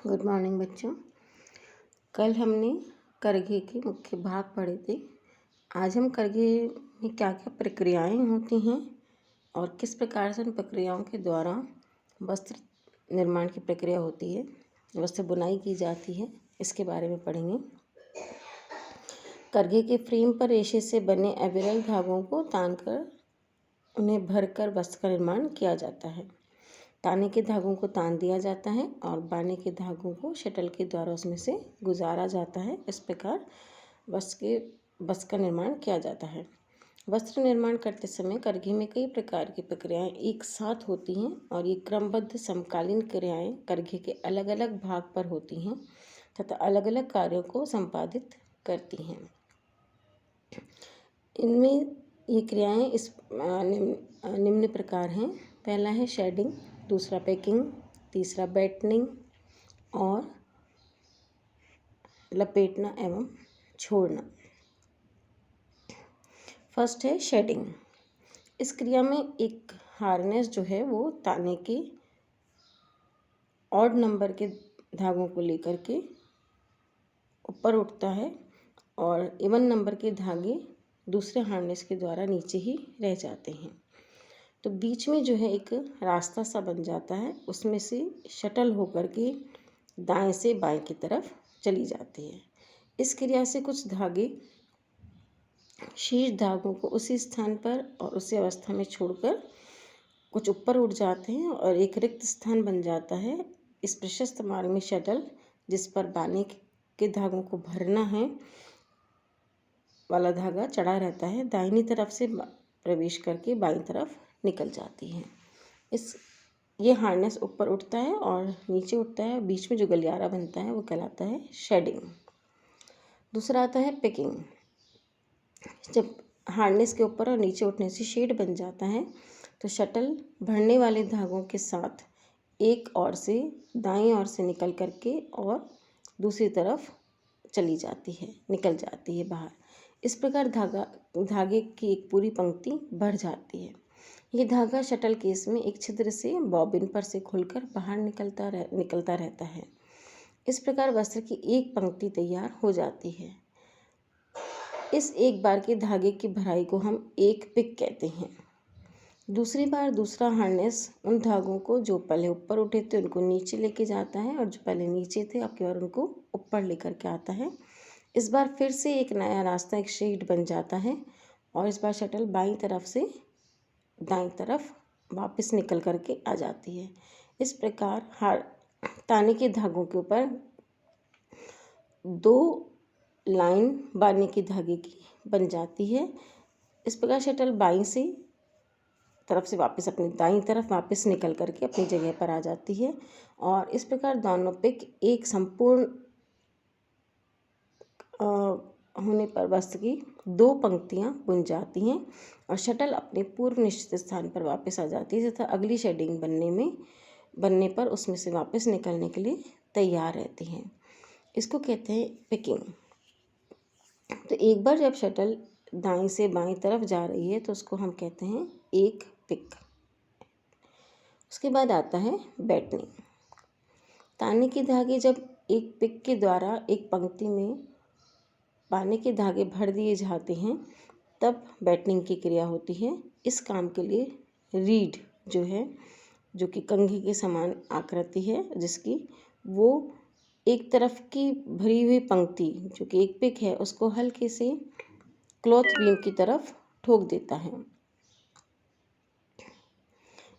Good morning बच्चों। कल हमने करघे के मुख्य भाग पढ़े थे। आज हम करघे में क्या क्या प्रक्रियाएं होती हैं और किस प्रकार से उन प्रक्रियाओं के द्वारा वस्त्र निर्माण की प्रक्रिया होती है, वस्त्र बुनाई की जाती है, इसके बारे में पढ़ेंगे। करघे के फ्रेम पर रेशे से बने अविरल धागों को तानकर उन्हें भरकर वस्त्र का निर्माण किया जाता है। ताने के धागों को तान दिया जाता है और बाने के धागों को शटल के द्वारा उसमें से गुजारा जाता है। इस प्रकार वस्त्र का निर्माण किया जाता है। वस्त्र निर्माण करते समय करघे में कई प्रकार की प्रक्रियाएं एक साथ होती हैं और ये क्रमबद्ध समकालीन क्रियाएं करघे के अलग अलग भाग पर होती हैं तथा अलग अलग कार्यों को संपादित करती हैं। इनमें ये क्रियाएं इस निम्न प्रकार हैं। पहला है शेडिंग, दूसरा पैकिंग, तीसरा बैटनिंग और लपेटना एवं छोड़ना। फर्स्ट है शेडिंग। इस क्रिया में एक हार्नेस जो है वो ताने के ऑड नंबर के धागों को लेकर के ऊपर उठता है और इवन नंबर के धागे दूसरे हार्नेस के द्वारा नीचे ही रह जाते हैं। तो बीच में जो है एक रास्ता सा बन जाता है, उसमें से शटल होकर के दाएं से बाएं की तरफ चली जाती है। इस क्रिया से कुछ धागे शीर्ष धागों को उसी स्थान पर और उसी अवस्था में छोड़कर कुछ ऊपर उठ जाते हैं और एक रिक्त स्थान बन जाता है। इस प्रशस्त मार्ग में शटल जिस पर बाने के धागों को भरना है वाला धागा चढ़ा रहता है, दाहिनी तरफ से प्रवेश करके बाईं तरफ निकल जाती है। ये हार्नेस ऊपर उठता है और नीचे उठता है, बीच में जो गलियारा बनता है वो कहलाता है शेडिंग। दूसरा आता है पिकिंग। जब हार्नेस के ऊपर और नीचे उठने से शेड बन जाता है तो शटल भरने वाले धागों के साथ एक ओर से दाईं ओर से निकल करके और दूसरी तरफ निकल जाती है बाहर। इस प्रकार धागे की एक पूरी पंक्ति बढ़ जाती है। ये धागा शटल केस में एक छिद्र से बॉबिन पर से खुलकर बाहर निकलता रहता है। इस प्रकार वस्त्र की एक पंक्ति तैयार हो जाती है। इस एक बार के धागे की भराई को हम एक पिक कहते हैं। दूसरी बार दूसरा हार्नेस उन धागों को जो पहले ऊपर उठे थे उनको नीचे लेके जाता है और जो पहले नीचे थे अब की बार उनको ऊपर लेकर के आता है। इस बार फिर से एक नया रास्ता, एक शेड बन जाता है और इस बार शटल बाईं तरफ से दाईं तरफ वापस निकल करके आ जाती है। इस प्रकार ताने के धागों के ऊपर दो लाइन बाने के धागे की बन जाती है। इस प्रकार शटल बाईं से तरफ से वापस अपनी दाईं तरफ वापस निकल करके अपनी जगह पर आ जाती है और इस प्रकार दोनों पिक एक संपूर्ण होने पर वस्त्र की दो पंक्तियां बुन जाती हैं और शटल अपने पूर्व निश्चित स्थान पर वापस आ जाती है तथा अगली शेडिंग बनने पर उसमें से वापस निकलने के लिए तैयार रहती हैं। इसको कहते हैं पिकिंग। तो एक बार जब शटल दाईं से बाईं तरफ जा रही है तो उसको हम कहते हैं एक पिक। उसके बाद आता है बैटनिंग। ताने के धागे जब एक पिक के द्वारा एक पंक्ति में बाने के धागे भर दिए जाते हैं तब बैटनिंग की क्रिया होती है। इस काम के लिए रीड जो कि कंघी के समान आकृति है जिसकी, वो एक तरफ की भरी हुई पंक्ति जो कि एक पिक है उसको हल्के से क्लॉथ बीम की तरफ ठोक देता है।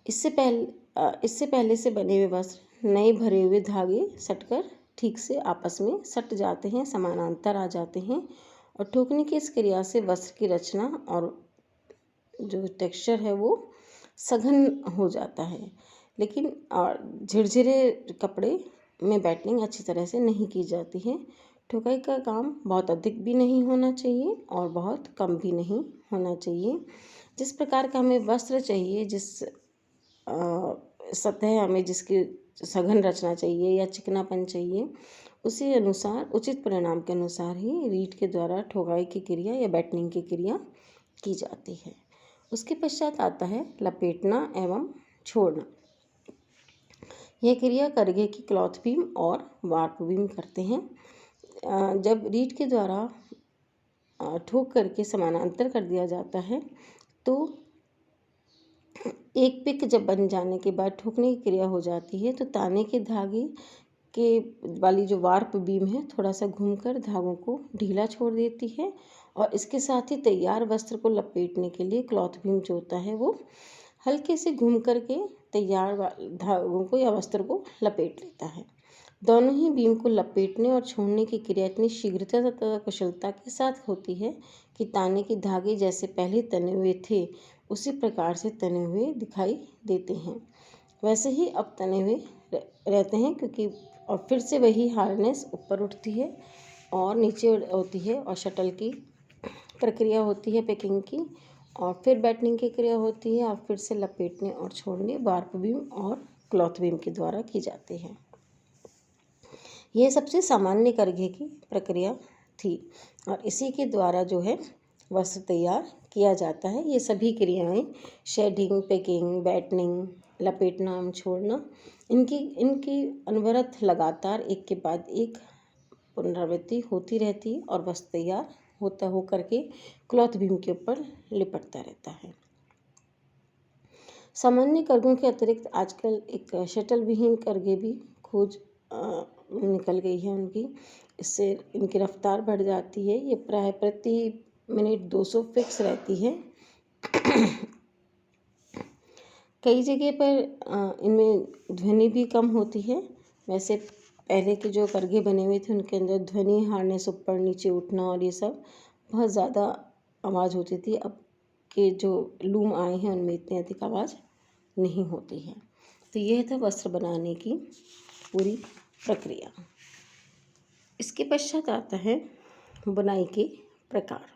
इससे पहले से बने हुए वस्त्र नए भरे हुए धागे सटकर ठीक से आपस में सट जाते हैं, समानांतर आ जाते हैं और ठोकने की इस क्रिया से वस्त्र की रचना और जो टेक्सचर है वो सघन हो जाता है। लेकिन झिरझिरे कपड़े में बैटनिंग अच्छी तरह से नहीं की जाती है। ठोकाई का काम बहुत अधिक भी नहीं होना चाहिए और बहुत कम भी नहीं होना चाहिए। जिस प्रकार का हमें वस्त्र चाहिए, जिस सतह हमें जिसकी सघन रचना चाहिए या चिकनापन चाहिए, उसी अनुसार उचित परिणाम के अनुसार ही रीड के द्वारा ठोकाई की क्रिया या बैटनिंग की क्रिया की जाती है। उसके पश्चात आता है लपेटना एवं छोड़ना। यह क्रिया करघे की क्लॉथ बीम और वार्प बीम करते हैं। जब रीढ़ के द्वारा ठोक करके समानांतर कर दिया जाता है तो एक पिक जब बन जाने के बाद ठोकने की क्रिया हो जाती है तो ताने के धागे के वाली जो वार्प बीम है थोड़ा सा घूमकर धागों को ढीला छोड़ देती है और इसके साथ ही तैयार वस्त्र को लपेटने के लिए क्लॉथ बीम जो होता है वो हल्के से घूम करके तैयार धागों को या वस्त्र को लपेट लेता है। दोनों ही बीम को लपेटने और छोड़ने की क्रिया इतनी शीघ्रता तथा कुशलता के साथ होती है कि ताने के धागे जैसे पहले तने हुए थे उसी प्रकार से तने हुए दिखाई देते हैं, वैसे ही अब तने हुए रहते हैं, क्योंकि और फिर से वही हार्नेस ऊपर उठती है और नीचे होती है और शटल की प्रक्रिया होती है पैकिंग की, और फिर बैटनिंग की क्रिया होती है और फिर से लपेटने और छोड़ने वार्प बीम और क्लॉथ बीम के द्वारा की जाती है। यह सबसे सामान्य करघे की प्रक्रिया थी और इसी के द्वारा जो है वस्त्र तैयार किया जाता है। ये सभी क्रियाएं शेडिंग, पैकिंग, बैटनिंग, लपेटना एवं छोड़ना इनकी अनवरत लगातार एक के बाद एक पुनरावृत्ति होती रहती है और वस्त्र तैयार हो करके क्लॉथ बीम के ऊपर लिपटता रहता है। सामान्य करघों के अतिरिक्त आजकल एक शटल विहीन करघे भी खोज निकल गई है उनकी। इससे इनकी रफ्तार बढ़ जाती है। ये प्राय प्रति मिनट 200 फिक्स रहती है। कई जगह पर इनमें ध्वनि भी कम होती है। वैसे पहले के जो करघे बने हुए थे उनके अंदर ध्वनि, हार्नेस ऊपर नीचे उठना और ये सब बहुत ज़्यादा आवाज़ होती थी। अब के जो लूम आए हैं उनमें इतनी अधिक आवाज़ नहीं होती है। तो यह था वस्त्र बनाने की पूरी प्रक्रिया। इसके पश्चात आता है बुनाई के प्रकार।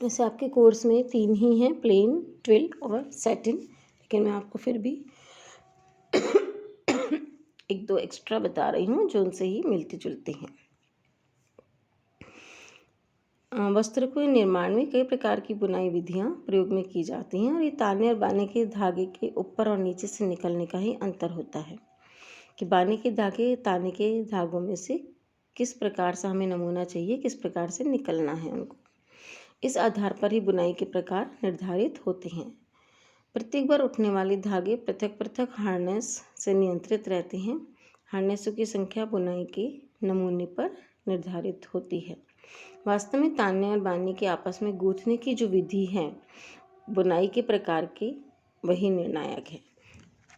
जैसे आपके कोर्स में 3 ही हैं, प्लेन, ट्विल और सैटिन, लेकिन मैं आपको फिर भी 1-2 एक्स्ट्रा बता रही हूँ जो उनसे ही मिलती जुलती हैं। वस्त्र के निर्माण में कई प्रकार की बुनाई विधियाँ प्रयोग में की जाती हैं और ये ताने और बाने के धागे के ऊपर और नीचे से निकलने का ही अंतर होता है कि बाने के धागे ताने के धागों में से किस प्रकार से हमें नमूना चाहिए, किस प्रकार से निकलना है उनको। इस आधार पर ही बुनाई के प्रकार निर्धारित होते हैं। प्रत्येक बार उठने वाले धागे पृथक पृथक हार्नेस से नियंत्रित रहते हैं। हार्नेसों की संख्या बुनाई के नमूने पर निर्धारित होती है। वास्तव में ताने और बाने के आपस में गूंथने की जो विधि है बुनाई के प्रकार की वही निर्णायक है।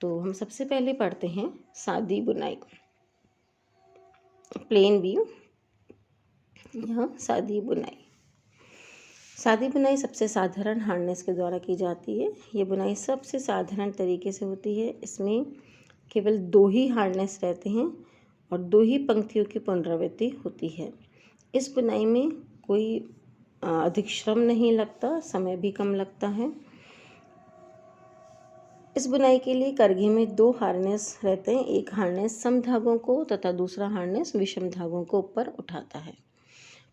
तो हम सबसे पहले पढ़ते हैं सादी बुनाई, प्लेन बीम या सादी बुनाई। सादी बुनाई सबसे साधारण हार्नेस के द्वारा की जाती है। ये बुनाई सबसे साधारण तरीके से होती है। इसमें केवल 2 ही हार्नेस रहते हैं और 2 ही पंक्तियों की पुनरावृत्ति होती है। इस बुनाई में कोई अधिक श्रम नहीं लगता, समय भी कम लगता है। इस बुनाई के लिए करघे में 2 हार्नेस रहते हैं। एक हार्नेस सम धागों को तथा दूसरा हार्नेस विषम धागों को ऊपर उठाता है।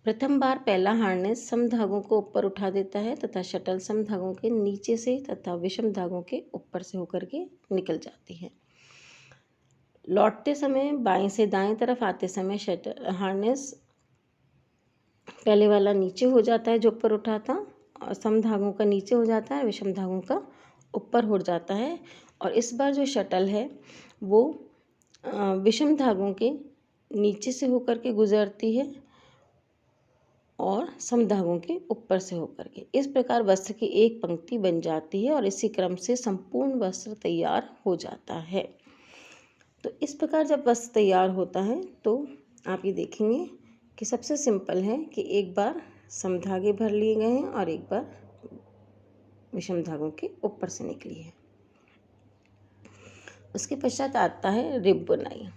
प्रथम बार पहला हार्नेस सम धागों को ऊपर उठा देता है तथा शटल सम धागों के नीचे से तथा विषम धागों के ऊपर से होकर के निकल जाती है। लौटते समय बाएं से दाएं तरफ आते समय शटल हार्नेस पहले वाला नीचे हो जाता है जो ऊपर उठा था, और सम धागों का नीचे हो जाता है, विषम धागों का ऊपर हो जाता है। और इस बार जो शटल है वो विषम धागों के नीचे से होकर के गुजरती है और सम धागों के ऊपर से होकर के। इस प्रकार वस्त्र की एक पंक्ति बन जाती है और इसी क्रम से संपूर्ण वस्त्र तैयार हो जाता है। तो इस प्रकार जब वस्त्र तैयार होता है तो आप ये देखेंगे कि सबसे सिंपल है कि एक बार सम धागे भर लिए गए हैं और एक बार विषम धागों के ऊपर से निकली है। उसके पश्चात आता है रिब बुनाई।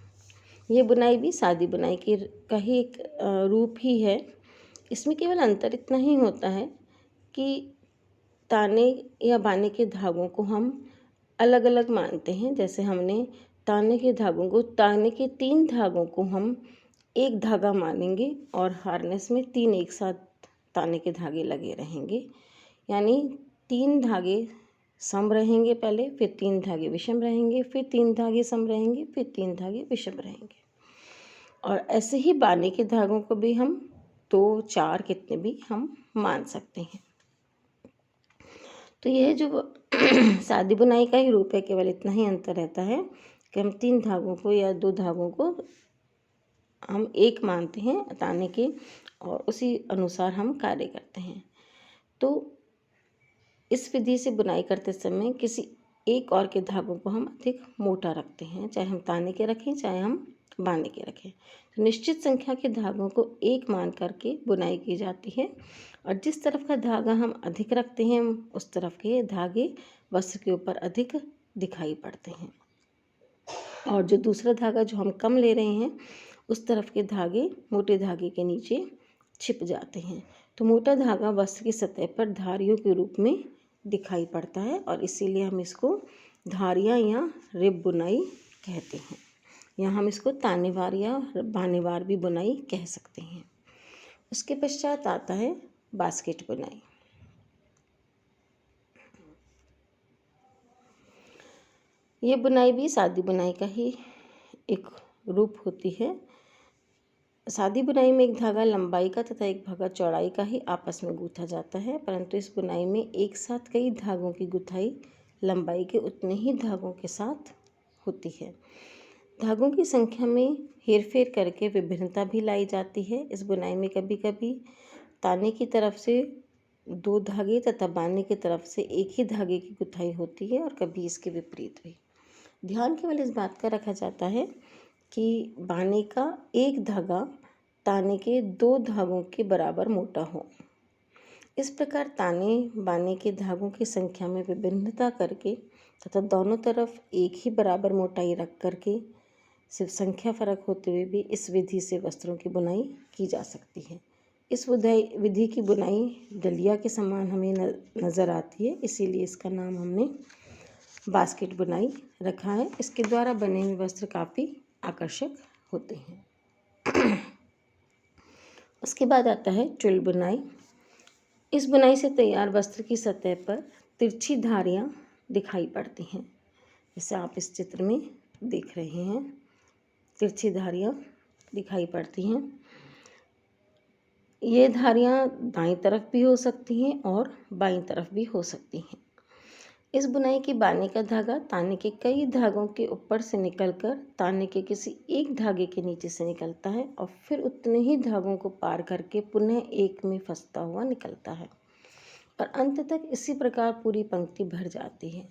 ये बुनाई भी सादी बुनाई का ही एक रूप ही है। इसमें केवल अंतर इतना ही होता है कि ताने या बाने के धागों को हम अलग अलग मानते हैं। जैसे हमने ताने के 3 धागों को हम एक धागा मानेंगे और हार्नेस में 3 एक साथ ताने के धागे लगे रहेंगे, यानी 3 धागे सम रहेंगे पहले, फिर 3 धागे विषम रहेंगे, फिर 3 धागे सम रहेंगे, फिर 3 धागे विषम रहेंगे। और ऐसे ही बाने के धागों को भी हम 2, 4 कितने भी हम मान सकते हैं। तो यह जो सादी बुनाई का ही रूप है, केवल इतना ही अंतर रहता है कि हम 3 धागों को या 2 धागों को हम एक मानते हैं ताने के, और उसी अनुसार हम कार्य करते हैं। तो इस विधि से बुनाई करते समय किसी एक और के धागों को हम अधिक मोटा रखते हैं, चाहे हम ताने के रखें चाहे हम बाने के रखें। तो निश्चित संख्या के धागों को एक मान करके बुनाई की जाती है, और जिस तरफ का धागा हम अधिक रखते हैं उस तरफ के धागे वस्त्र के ऊपर अधिक दिखाई पड़ते हैं, और जो दूसरा धागा जो हम कम ले रहे हैं उस तरफ के धागे मोटे धागे के नीचे छिप जाते हैं। तो मोटा धागा वस्त्र की सतह पर धारियों के रूप में दिखाई पड़ता है, और इसीलिए हम इसको धारियाँ या रिब बुनाई कहते हैं, या हम इसको तानेवार या बानेवार भी बुनाई कह सकते हैं। उसके पश्चात आता है बास्केट बुनाई। ये बुनाई भी सादी बुनाई का ही एक रूप होती है। सादी बुनाई में एक धागा लंबाई का तथा एक धागा चौड़ाई का ही आपस में गूंथा जाता है, परंतु इस बुनाई में एक साथ कई धागों की गुथाई लंबाई के उतने ही धागों के साथ होती है। धागों की संख्या में हेरफेर करके विभिन्नता भी लाई जाती है। इस बुनाई में कभी कभी ताने की तरफ से 2 धागे तथा बाने की तरफ से एक ही धागे की गुथाई होती है, और कभी इसके विपरीत भी। ध्यान केवल इस बात का रखा जाता है कि बाने का एक धागा ताने के 2 धागों के बराबर मोटा हो। इस प्रकार ताने बाने के धागों की संख्या में विभिन्नता करके तथा दोनों तरफ एक ही बराबर मोटाई रख करके सिर्फ संख्या फर्क होते हुए भी इस विधि से वस्त्रों की बुनाई की जा सकती है। इस विधि की बुनाई डलिया के समान हमें नज़र आती है, इसीलिए इसका नाम हमने बास्केट बुनाई रखा है। इसके द्वारा बने हुए वस्त्र काफ़ी आकर्षक होते हैं। उसके बाद आता है चुल बुनाई। इस बुनाई से तैयार वस्त्र की सतह पर तिरछी धारियाँ दिखाई पड़ती हैं, जैसे आप इस चित्र में देख रहे हैं, तिरछी धारियाँ दिखाई पड़ती हैं। ये धारियाँ दाईं तरफ भी हो सकती हैं और बाईं तरफ भी हो सकती हैं। इस बुनाई की बाने का धागा ताने के कई धागों के ऊपर से निकलकर ताने के किसी एक धागे के नीचे से निकलता है, और फिर उतने ही धागों को पार करके पुनः एक में फंसता हुआ निकलता है, और अंत तक इसी प्रकार पूरी पंक्ति भर जाती है।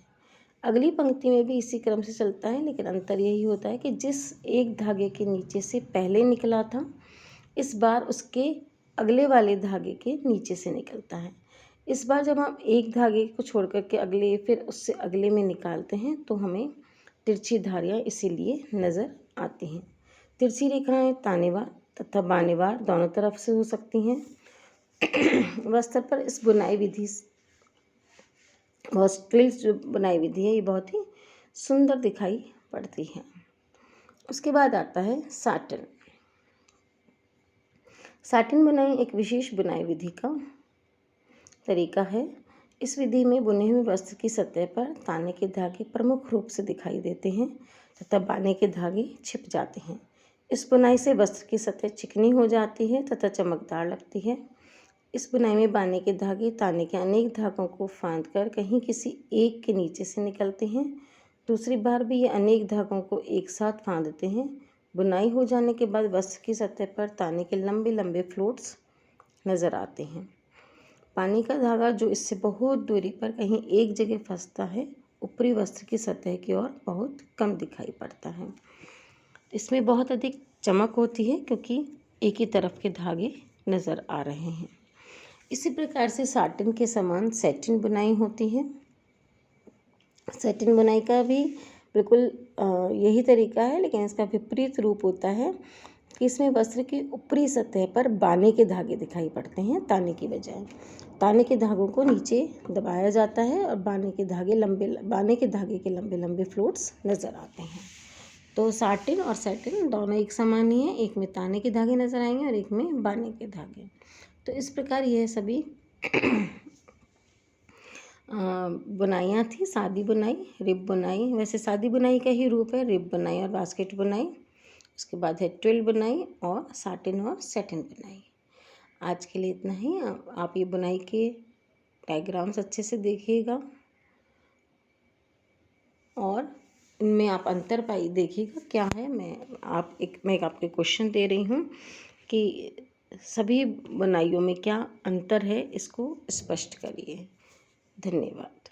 अगली पंक्ति में भी इसी क्रम से चलता है, लेकिन अंतर यही होता है कि जिस एक धागे के नीचे से पहले निकला था, इस बार उसके अगले वाले धागे के नीचे से निकलता है। इस बार जब हम एक धागे को छोड़ करके अगले फिर उससे अगले में निकालते हैं तो हमें तिरछी धारियाँ इसीलिए नज़र आती हैं। तिरछी रेखाएं तानेवार तथा बानेवार दोनों तरफ से हो सकती हैं। वस्त्र पर इस बुनाई विधि ट्रिल्स जो बुनाई विधि है ये बहुत ही सुंदर दिखाई पड़ती है। उसके बाद आता है साटन। साटन बुनाई एक विशेष बुनाई विधि का तरीका है। इस विधि में बुने हुए वस्त्र की सतह पर ताने के धागे प्रमुख रूप से दिखाई देते हैं तथा बाने के धागे छिप जाते हैं। इस बुनाई से वस्त्र की सतह चिकनी हो जाती है तथा चमकदार लगती है। इस बुनाई में बाने के धागे ताने के अनेक धागों को फांदकर कहीं किसी एक के नीचे से निकलते हैं, दूसरी बार भी ये अनेक धागों को एक साथ फांदते हैं। बुनाई हो जाने के बाद वस्त्र की सतह पर ताने के लंबे लंबे फ्लोट्स नज़र आते हैं। पानी का धागा जो इससे बहुत दूरी पर कहीं एक जगह फंसता है, ऊपरी वस्त्र की सतह की ओर बहुत कम दिखाई पड़ता है। इसमें बहुत अधिक चमक होती है क्योंकि एक ही तरफ के धागे नज़र आ रहे हैं। इसी प्रकार से साटिन के समान सैटिन बुनाई होती है। सैटिन बुनाई का भी बिल्कुल यही तरीका है, लेकिन इसका विपरीत रूप होता है कि इसमें वस्त्र की ऊपरी सतह पर बाने के धागे दिखाई पड़ते हैं ताने की बजाय। ताने के धागों को नीचे दबाया जाता है और बाने के धागे के लंबे लंबे फ्लोट्स नज़र आते हैं। तो साटिन और सैटिन दोनों एक समान ही हैं, एक में ताने के धागे नज़र आएंगे और एक में बाने के धागे। तो इस प्रकार यह सभी बुनाइयाँ थी, सादी बुनाई, रिब बुनाई, वैसे सादी बुनाई का ही रूप है, रिब बुनाई और बास्केट बुनाई। उसके बाद है ट्विल बुनाई और साटिन और सैटिन बुनाई। आज के लिए इतना ही। आप ये बुनाई के डायग्राम्स अच्छे से देखिएगा और इनमें आप अंतर देखिएगा क्या है। मैं एक आपको क्वेश्चन दे रही हूँ कि सभी बुनाइयों में क्या अंतर है, इसको स्पष्ट करिए। धन्यवाद।